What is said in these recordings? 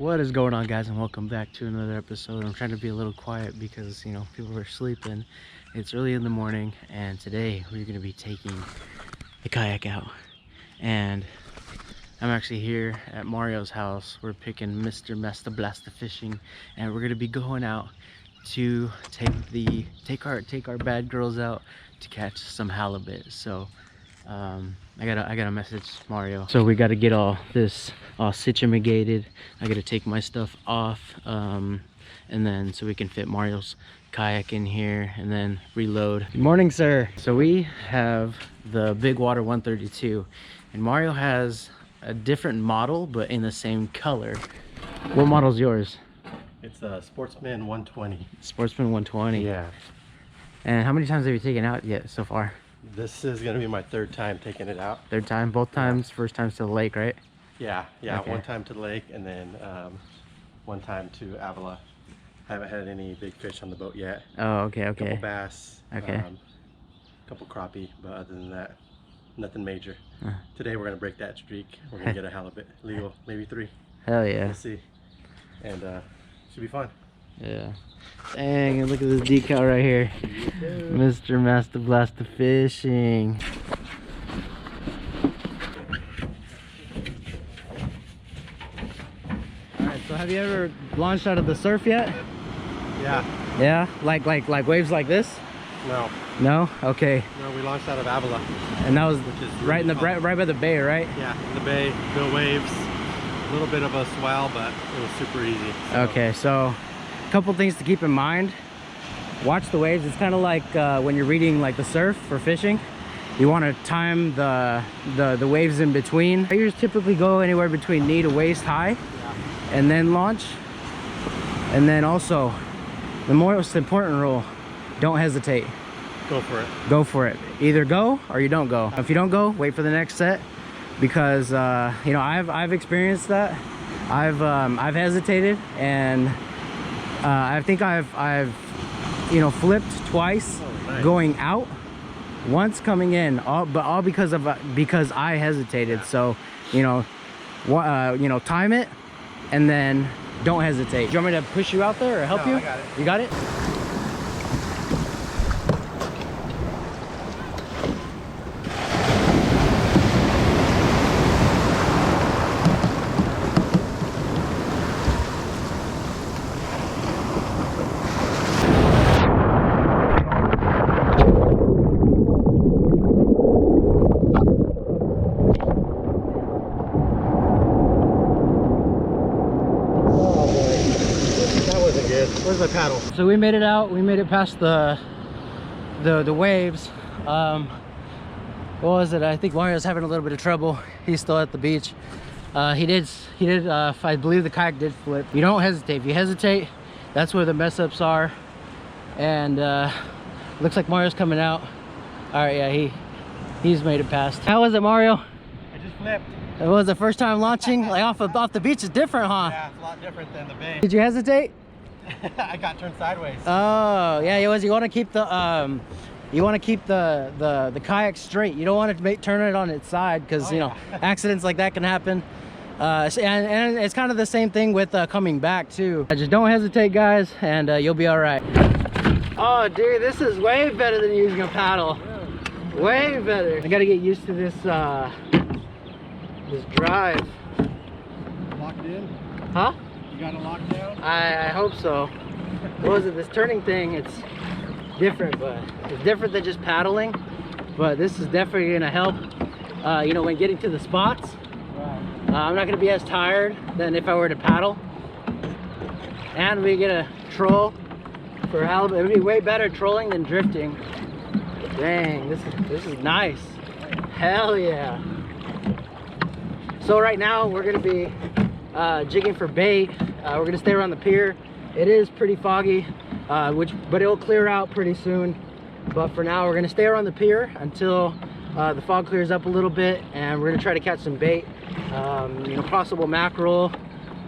What is going on, guys, and welcome back to another episode. I'm trying to be a little quiet because, you know, people are sleeping. It's early in the morning, and today we're going to be taking the kayak out. And I'm actually here at Mario's house. We're picking Mr. MastaBlasta Fishing, and we're going to be going out to take our bad girls out to catch some halibut. So I gotta message Mario. So we gotta get all this all situated. I gotta take my stuff off, and then so we can fit Mario's kayak in here and then reload. Good morning, sir. So we have the Big Water 132, and Mario has a different model but in the same color. What model's yours? It's a Sportsman 120. Sportsman 120. Yeah. And how many times have you taken out yet so far? This is gonna be my third time taking it out. Third time? Both times? Yeah. First time's to the lake, right? Yeah. Okay. One time to the lake, and then one time to Avila. I haven't had any big fish on the boat yet. Oh, okay. A couple bass. Okay. A couple crappie, but other than that, nothing major. Today we're gonna break that streak. We're gonna get a halibut, legal, maybe 3. Hell yeah. We'll see. And should be fun. Yeah. Dang, look at this decal right here. Mr. MastaBlasta Fishing. Alright, so have you ever launched out of the surf yet? Yeah. Yeah? Like waves like this? No. No? Okay. No, we launched out of Avila. And that was really right in the right by the bay, right? Yeah, in the bay, no waves. A little bit of a swell, but it was super easy. So. Okay, so a couple things to keep in mind. Watch the waves. It's kind of like when you're reading like the surf for fishing. You want to time the waves in between. Waders typically go anywhere between knee to waist high, and then launch. And then also, the most important rule: don't hesitate. Go for it. Go for it. Either go or you don't go. If you don't go, wait for the next set, because you know, I've experienced that. I've hesitated, and I think I've you know, flipped twice. Oh, nice. Going out, once coming in, but all because I hesitated. Yeah. So you know, time it, and then don't hesitate. Do you want me to push you out there or help you? I got it. You got it? Where's my paddle? So we made it out. We made it past the waves. What was it? I think Mario's having a little bit of trouble. He's still at the beach. He did. I believe the kayak did flip. You don't hesitate. If you hesitate, that's where the mess ups are. And looks like Mario's coming out. All right, yeah, he's made it past. How was it, Mario? I just flipped. It was the first time launching. Like off the beach is different, huh? Yeah, it's a lot different than the bay. Did you hesitate? I got turned sideways. Oh yeah, it was. You want to keep the the kayak straight. You don't want to turn it on its side, because you know, accidents like that can happen. And it's kind of the same thing with coming back too. Just don't hesitate, guys, and you'll be all right. Oh dude, this is way better than using a paddle. Way better. I gotta get used to this this drive. Locked in? Huh? Got it locked down? I hope so. What was it? This turning thing, it's different, but it's different than just paddling. But this is definitely gonna help, you know, when getting to the spots. Right. I'm not gonna be as tired than if I were to paddle. And we get a troll for halibut. It would be way better trolling than drifting. Dang, this is nice. Hell yeah. So right now we're gonna be jigging for bait. We're gonna stay around the pier. It is pretty foggy, but it'll clear out pretty soon. But for now, we're gonna stay around the pier until the fog clears up a little bit, and we're gonna try to catch some bait. You know, possible mackerel.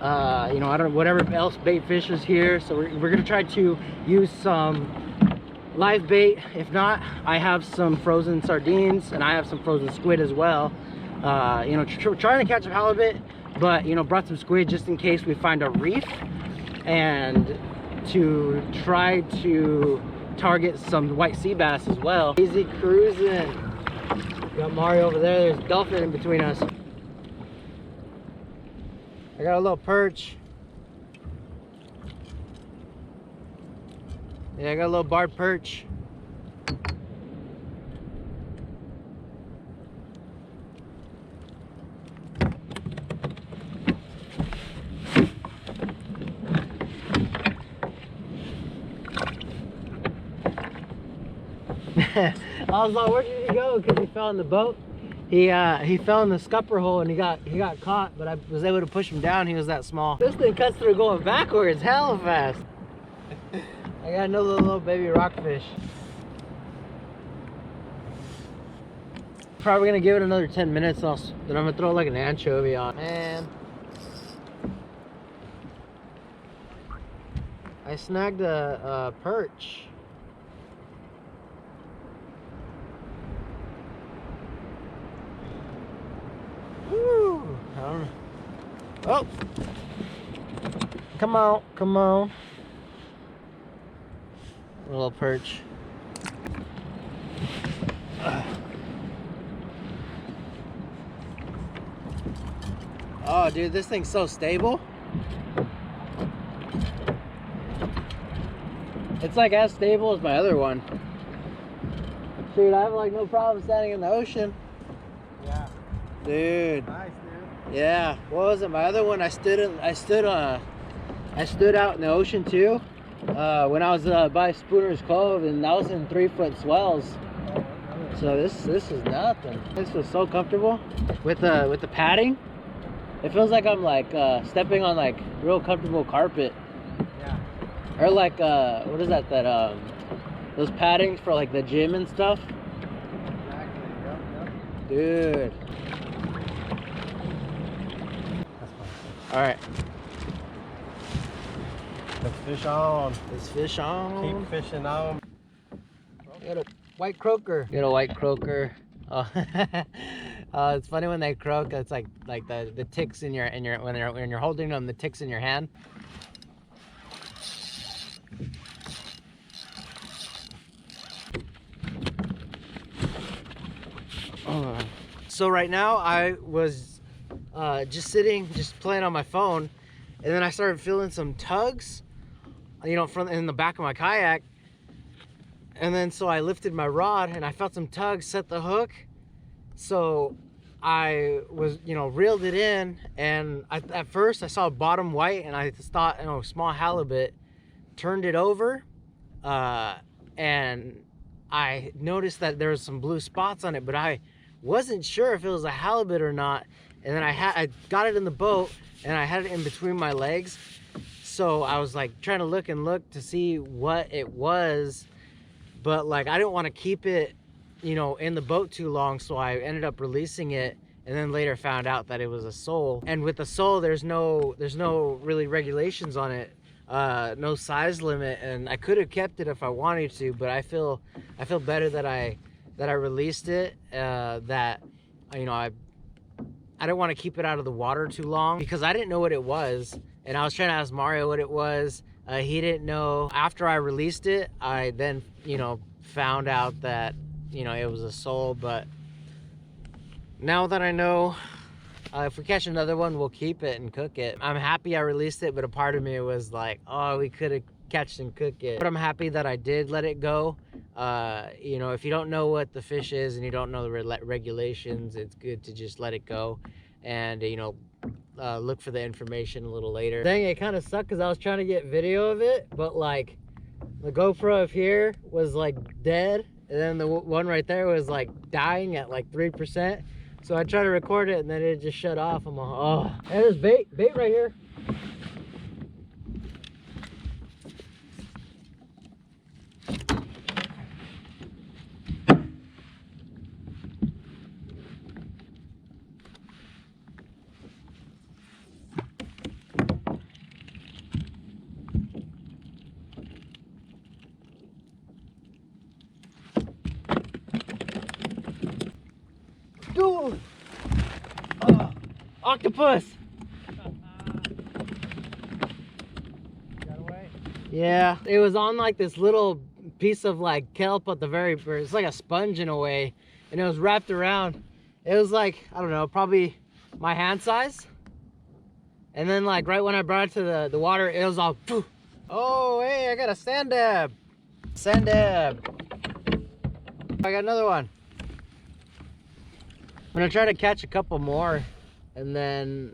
You know, I don't know, whatever else bait fish is here. So we're gonna try to use some live bait. If not, I have some frozen sardines and I have some frozen squid as well. You know, trying to catch a halibut but you know, brought some squid just in case we find a reef, and to try to target some white sea bass as well. Easy cruising. Got Mario over there. There's dolphin in between us. I got a little perch. Yeah, I got a little barred perch. I was like, where did he go? Because he fell in the boat. He fell in the scupper hole and he got caught, but I was able to push him down. He was that small. This thing cuts through going backwards hella fast. I got another little baby rockfish. Probably gonna give it another 10 minutes, then I'm gonna throw like an anchovy on. Man, I snagged a perch. Woo! I don't know. Oh! Come on, come on. A little perch. Oh, dude, this thing's so stable. It's like as stable as my other one. Dude, I have like no problem standing in the ocean. Yeah. Dude. Nice, dude. Yeah. What was it? My other one, I stood out in the ocean too. When I was by Spooner's Cove, and that was in 3-foot swells. So this is nothing. This was so comfortable with the padding. It feels like I'm like stepping on like real comfortable carpet. Yeah. Or like what is that those paddings for like the gym and stuff. Exactly. Yep. Dude. That's fine. All right. Let's fish on. Let's fish on. Keep fishing on. Got a white croaker. Got a white croaker. Oh. It's funny when they croak. It's like the ticks in your when you're holding them, the ticks in your hand. So right now I was just playing on my phone, and then I started feeling some tugs, you know, in the back of my kayak. And then so I lifted my rod and I felt some tugs, set the hook. So I was, you know, reeled it in, and at first I saw bottom white and I thought, you know, small halibut. Turned it over, and I noticed that there was some blue spots on it, but I wasn't sure if it was a halibut or not. And then I got it in the boat and I had it in between my legs. So I was like trying to look to see what it was, but like I didn't want to keep it, you know, in the boat too long, so I ended up releasing it, and then later found out that it was a sole. And with the sole, there's no really regulations on it, no size limit, and I could have kept it if I wanted to, but I feel better that I released it. That, you know, I didn't want to keep it out of the water too long because I didn't know what it was, and I was trying to ask Mario what it was. He didn't know. After I released it, I then, you know, found out that, you know, it was a sole. But now that I know, if we catch another one, we'll keep it and cook it. I'm happy I released it, but a part of me was like, oh, we could have catched and cooked it. But I'm happy that I did let it go. You know, if you don't know what the fish is and you don't know the regulations, it's good to just let it go and, you know, look for the information a little later. Dang, it kind of sucked because I was trying to get video of it, but like the GoPro of here was like dead, and then the one right there was like dying at like 3%. So I tried to record it and then it just shut off. I'm like, oh, and there's bait right here. Dude! Octopus! Yeah, it was on like this little piece of like kelp at the very first. It's like a sponge in a way, and it was wrapped around. It was like, I don't know, probably my hand size. And then like right when I brought it to the water, it was all poof. Oh, hey, I got a sand dab. Sand dab. I got another one. I'm gonna try to catch a couple more, and then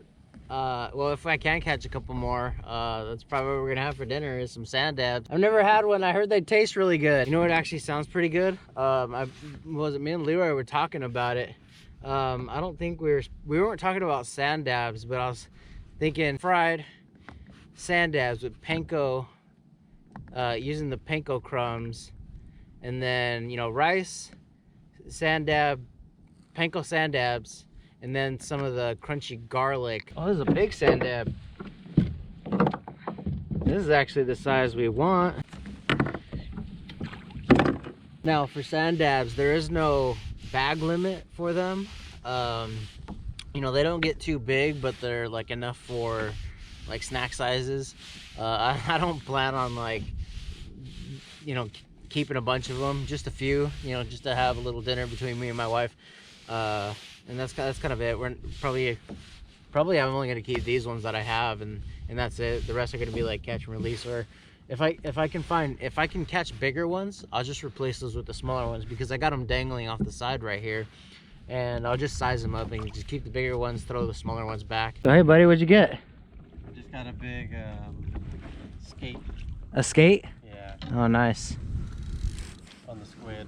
well, if I can catch a couple more, that's probably what we're gonna have for dinner is some sand dabs. I've never had one. I heard they taste really good. You know what actually sounds pretty good? Me and Leroy were talking about it. I don't think we weren't talking about sand dabs, but I was thinking fried sand dabs with panko, using the panko crumbs, and then, you know, rice, sand dab, panko sand dabs, and then some of the crunchy garlic. Oh, this is a big sand dab. This is actually the size we want. Now for sand dabs, there is no bag limit for them. You know, they don't get too big, but they're like enough for like snack sizes. I don't plan on like, you know, keeping a bunch of them, just a few, you know, just to have a little dinner between me and my wife. And that's kind of it. We're probably I'm only gonna keep these ones that I have, and that's it. The rest are gonna be like catch and release, or if I can catch bigger ones, I'll just replace those with the smaller ones, because I got them dangling off the side right here, and I'll just size them up and just keep the bigger ones, throw the smaller ones back. So hey buddy, what'd you get? I just got a big skate. A skate? Yeah. Oh, nice. On the squid.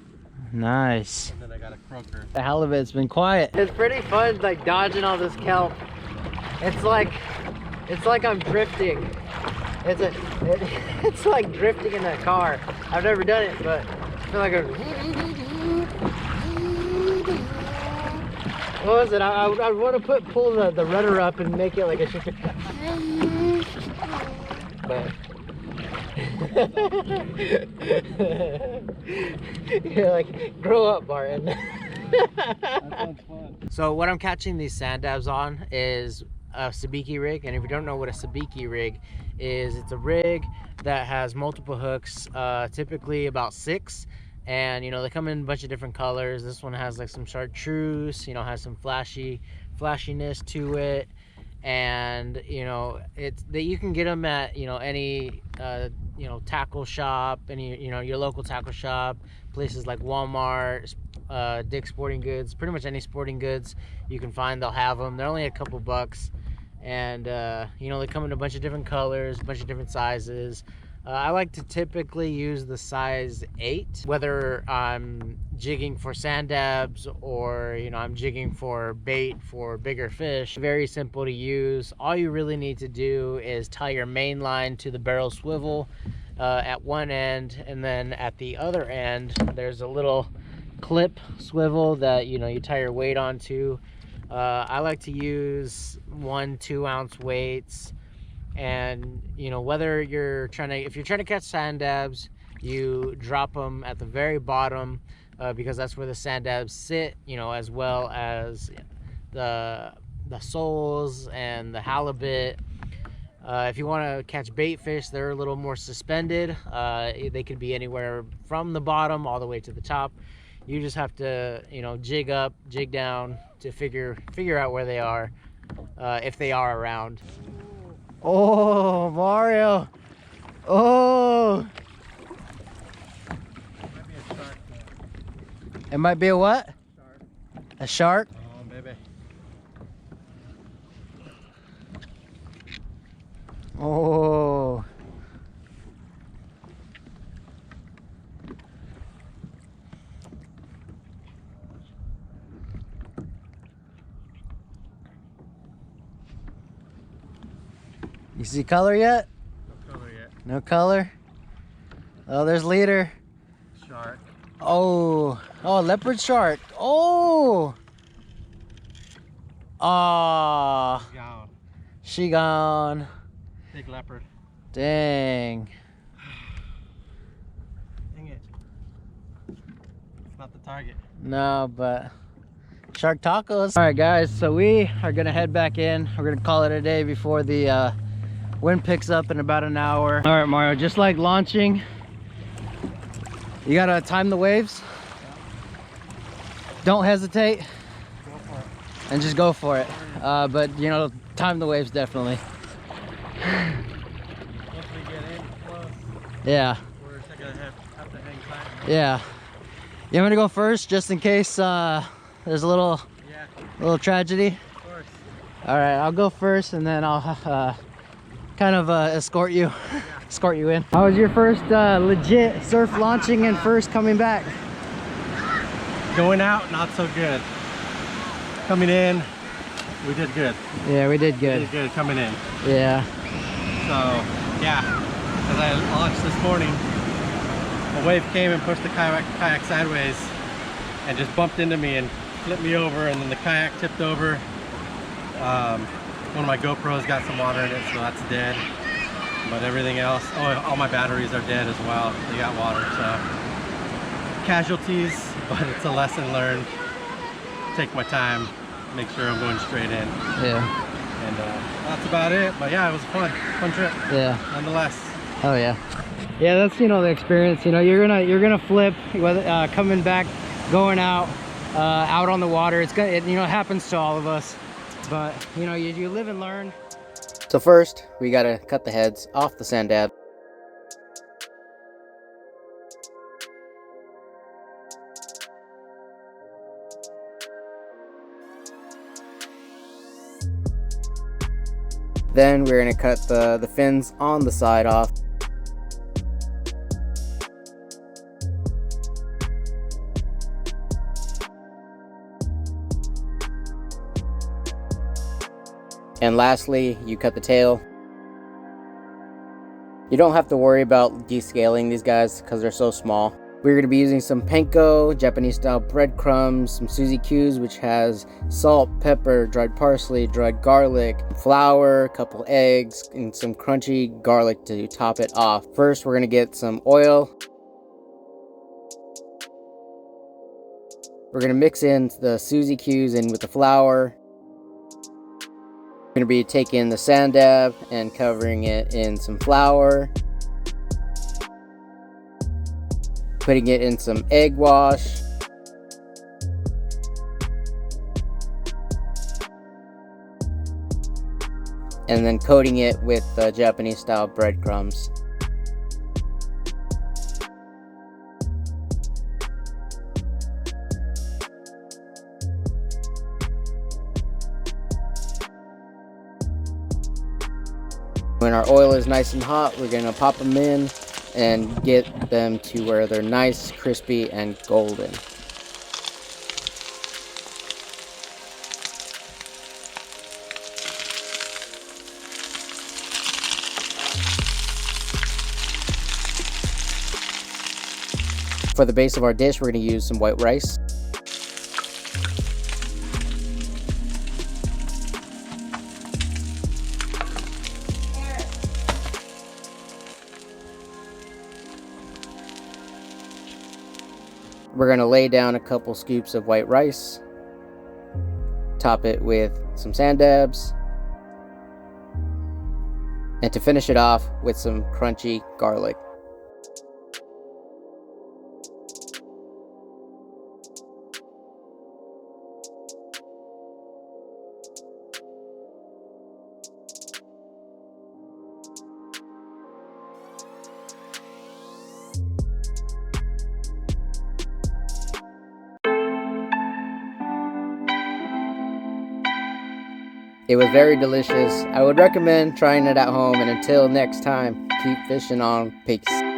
Nice. And then I got a croaker. The halibut's been quiet. It's pretty fun, like dodging all this kelp. It's like I'm drifting. It's like drifting in a car. I've never done it, but I feel like what was it? I want to pull the rudder up and make it like a ship. But you're like, grow up, Martin. That sounds fun. So what I'm catching these sand dabs on is a sabiki rig, and if you don't know what a sabiki rig is, it's a rig that has multiple hooks, typically about 6, and you know, they come in a bunch of different colors. This one has like some chartreuse, you know, has some flashiness to it, and you know, it's that you can get them at, you know, any you know, tackle shop, any, you know, your local tackle shop, places like Walmart, Dick's Sporting Goods, pretty much any sporting goods you can find, they'll have them. They're only a couple bucks, and you know, they come in a bunch of different colors, a bunch of different sizes. I like to typically use the size 8, whether I'm jigging for sand dabs or, you know, I'm jigging for bait for bigger fish. Very simple to use. All you really need to do is tie your main line to the barrel swivel at one end, and then at the other end there's a little clip swivel that, you know, you tie your weight onto. I like to use 1-2 ounce weights. And you know, whether you're if you're trying to catch sand dabs, you drop them at the very bottom, because that's where the sand dabs sit, you know, as well as the soles and the halibut. If you want to catch bait fish, they're a little more suspended. They could be anywhere from the bottom all the way to the top. You just have to, you know, jig up, jig down to figure out where they are, if they are around. Oh, Mario. Oh. It might be a what? Shark. A shark? Oh, baby. Oh. You see color yet? No color yet. No color? Oh, there's leader. Shark. Oh, leopard shark. Oh. Ah. Gone. She gone. Big leopard. Dang. Dang it. It's not the target. No, but shark tacos. All right, guys, so we are gonna head back in. We're gonna call it a day before the Wind picks up in about an hour. All right, Mario, just like launching, you gotta time the waves. Don't hesitate. Go for it. And just go for it. But you know, time the waves definitely. Once we get in close, Yeah. we're gonna have to hang tight. Yeah. You want me to go first, just in case there's a little tragedy? Of course. All right, I'll go first, and then I'll kind of escort you, escort you in. How was your first legit surf launching and first coming back? Going out, not so good. Coming in, we did good. Yeah, we did We good. did good coming in. Yeah. So, yeah, as I launched this morning, a wave came and pushed the kayak sideways and just bumped into me and flipped me over, and then the kayak tipped over. One of my GoPros got some water in it, so that's dead. But everything else, oh, all my batteries are dead as well. They got water, so casualties, but it's a lesson learned. Take my time, make sure I'm going straight in. Yeah. And that's about it. But yeah, it was a fun trip. Yeah. Nonetheless. Oh yeah. Yeah, that's, you know, the experience. You know, you're gonna flip, whether coming back, going out on the water. It's gonna, you know, it happens to all of us. But you know, you live and learn. So first, we gotta cut the heads off the sand dab. Then we're gonna cut the fins on the side off. And lastly, you cut the tail. You don't have to worry about descaling these guys because they're so small. We're going to be using some Panko, Japanese style breadcrumbs, some Suzy Q's, which has salt, pepper, dried parsley, dried garlic, flour, a couple eggs, and some crunchy garlic to top it off. First, we're going to get some oil. We're going to mix in the Suzy Q's in with the flour. We're going to be taking the sand dab and covering it in some flour. Putting it in some egg wash. And then coating it with Japanese style breadcrumbs. When our oil is nice and hot, we're going to pop them in and get them to where they're nice, crispy, and golden. For the base of our dish, we're going to use some white rice. We're going to lay down a couple scoops of white rice, top it with some sand dabs, and to finish it off with some crunchy garlic. It was very delicious. I would recommend trying it at home, and until next time, keep fishing on. Peace.